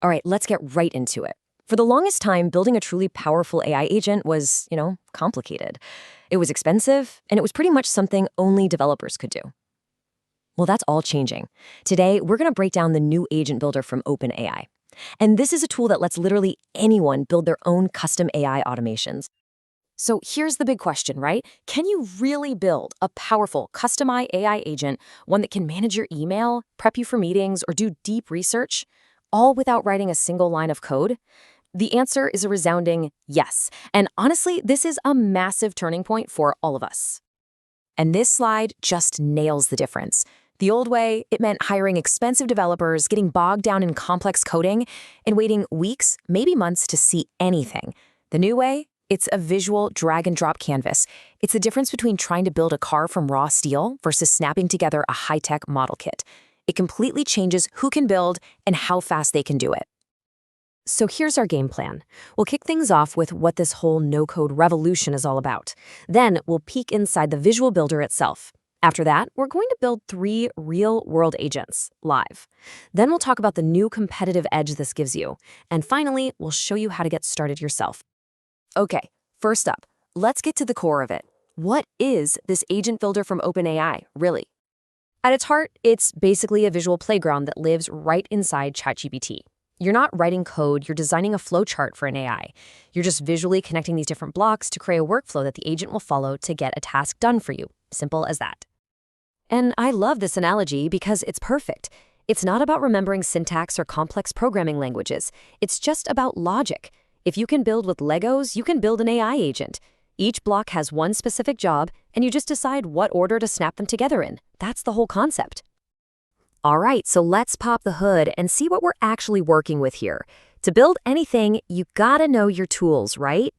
All right, let's get right into it. For the longest time, building a truly powerful AI agent was, complicated. It was expensive, and it was pretty much something only developers could do. Well, that's all changing. Today, we're going to break down the new agent builder from OpenAI. And this is a tool that lets literally anyone build their own custom AI automations. So here's the big question, right? Can you really build a powerful, customized AI agent, one that can manage your email, prep you for meetings, or do deep research, all without writing a single line of code? The answer is a resounding yes. And honestly, this is a massive turning point for all of us. And this slide just nails the difference. The old way, it meant hiring expensive developers, getting bogged down in complex coding, and waiting weeks, maybe months to see anything. The new way, it's a visual drag-and-drop canvas. It's the difference between trying to build a car from raw steel versus snapping together a high-tech model kit. It completely changes who can build and how fast they can do it. So here's our game plan. We'll kick things off with what this whole no-code revolution is all about. Then we'll peek inside the visual builder itself. After that, we're going to build 3 real-world agents, live. Then we'll talk about the new competitive edge this gives you. And finally, we'll show you how to get started yourself. Okay, first up, let's get to the core of it. What is this agent builder from OpenAI, really? At its heart, it's basically a visual playground that lives right inside ChatGPT. You're not writing code, you're designing a flowchart for an AI. You're just visually connecting these different blocks to create a workflow that the agent will follow to get a task done for you. Simple as that. And I love this analogy because it's perfect. It's not about remembering syntax or complex programming languages. It's just about logic. If you can build with Legos, you can build an AI agent. Each block has one specific job, and you just decide what order to snap them together in. That's the whole concept. All right, so let's pop the hood and see what we're actually working with here. To build anything, you gotta know your tools, right?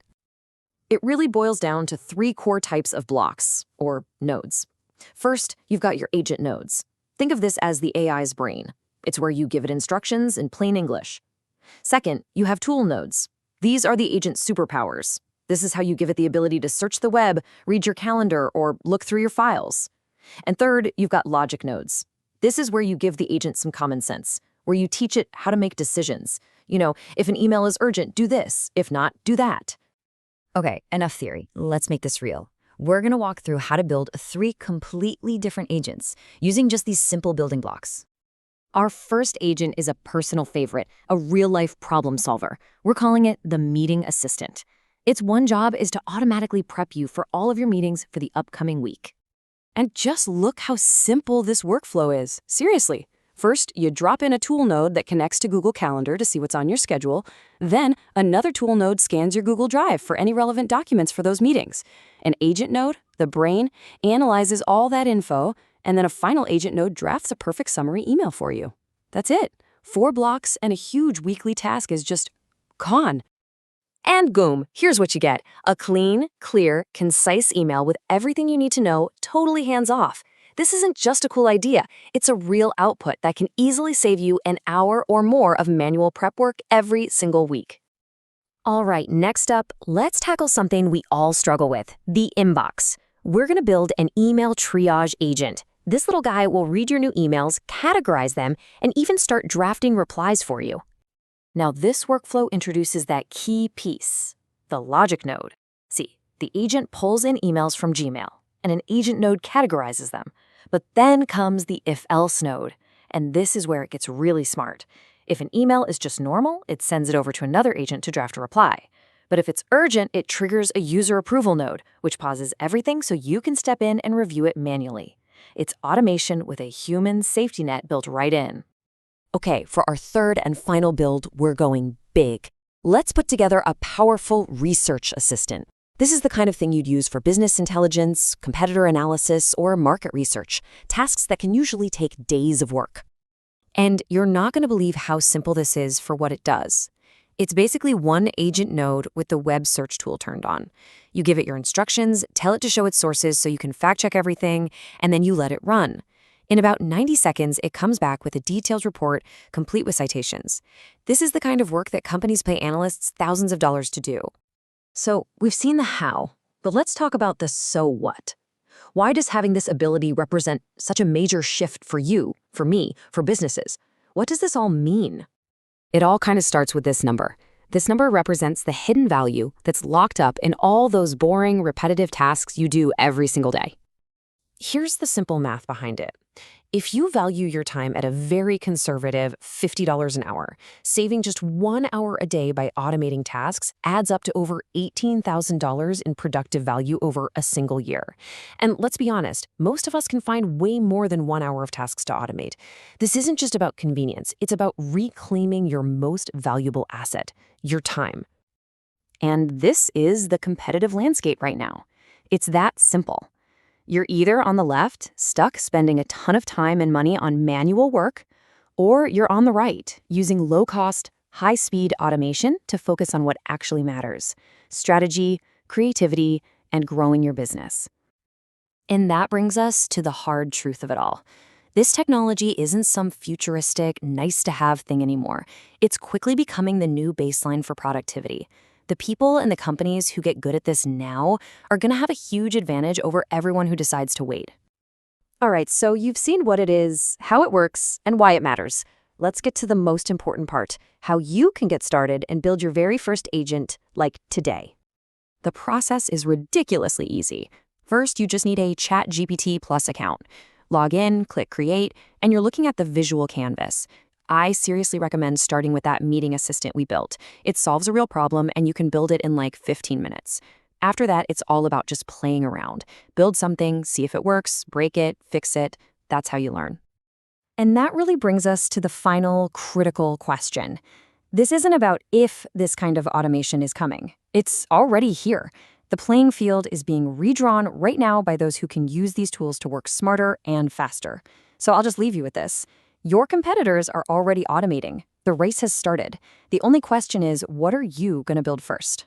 It really boils down to 3 core types of blocks, or nodes. First, you've got your agent nodes. Think of this as the AI's brain. It's where you give it instructions in plain English. Second, you have tool nodes. These are the agent's superpowers. This is how you give it the ability to search the web, read your calendar, or look through your files. And third, you've got logic nodes. This is where you give the agent some common sense, where you teach it how to make decisions. If an email is urgent, do this. If not, do that. Okay, enough theory. Let's make this real. We're going to walk through how to build 3 completely different agents using just these simple building blocks. Our first agent is a personal favorite, a real-life problem solver. We're calling it the meeting assistant. Its one job is to automatically prep you for all of your meetings for the upcoming week. And just look how simple this workflow is. Seriously. First, you drop in a tool node that connects to Google Calendar to see what's on your schedule. Then, another tool node scans your Google Drive for any relevant documents for those meetings. An agent node, the brain, analyzes all that info, and then a final agent node drafts a perfect summary email for you. That's it. 4 blocks and a huge weekly task is just gone. And boom, here's what you get. A clean, clear, concise email with everything you need to know, totally hands-off. This isn't just a cool idea. It's a real output that can easily save you an hour or more of manual prep work every single week. All right, next up, let's tackle something we all struggle with, the inbox. We're going to build an email triage agent. This little guy will read your new emails, categorize them, and even start drafting replies for you. Now, this workflow introduces that key piece, the logic node. See, the agent pulls in emails from Gmail, and an agent node categorizes them. But then comes the if-else node, and this is where it gets really smart. If an email is just normal, it sends it over to another agent to draft a reply. But if it's urgent, it triggers a user approval node, which pauses everything so you can step in and review it manually. It's automation with a human safety net built right in. Okay, for our third and final build, we're going big. Let's put together a powerful research assistant. This is the kind of thing you'd use for business intelligence, competitor analysis, or market research, tasks that can usually take days of work. And you're not going to believe how simple this is for what it does. It's basically one agent node with the web search tool turned on. You give it your instructions, tell it to show its sources so you can fact-check everything, and then you let it run. In about 90 seconds, it comes back with a detailed report, complete with citations. This is the kind of work that companies pay analysts thousands of dollars to do. So we've seen the how, but let's talk about the so what. Why does having this ability represent such a major shift for you, for me, for businesses? What does this all mean? It all kind of starts with this number. This number represents the hidden value that's locked up in all those boring, repetitive tasks you do every single day. Here's the simple math behind it. If you value your time at a very conservative $50 an hour, saving just 1 hour a day by automating tasks adds up to over $18,000 in productive value over a single year. And let's be honest, most of us can find way more than 1 hour of tasks to automate. This isn't just about convenience, it's about reclaiming your most valuable asset, your time. And this is the competitive landscape right now. It's that simple. You're either on the left, stuck spending a ton of time and money on manual work, or you're on the right, using low-cost, high-speed automation to focus on what actually matters: strategy, creativity, and growing your business. And that brings us to the hard truth of it all. This technology isn't some futuristic, nice-to-have thing anymore. It's quickly becoming the new baseline for productivity. The people and the companies who get good at this now are going to have a huge advantage over everyone who decides to wait. All right, so you've seen what it is, how it works, and why it matters. Let's get to the most important part, how you can get started and build your very first agent, like today. The process is ridiculously easy. First, you just need a ChatGPT Plus account. Log in, click Create, and you're looking at the visual canvas. I seriously recommend starting with that meeting assistant we built. It solves a real problem, and you can build it in like 15 minutes. After that, it's all about just playing around. Build something, see if it works, break it, fix it. That's how you learn. And that really brings us to the final critical question. This isn't about if this kind of automation is coming. It's already here. The playing field is being redrawn right now by those who can use these tools to work smarter and faster. So I'll just leave you with this. Your competitors are already automating. The race has started. The only question is, what are you going to build first?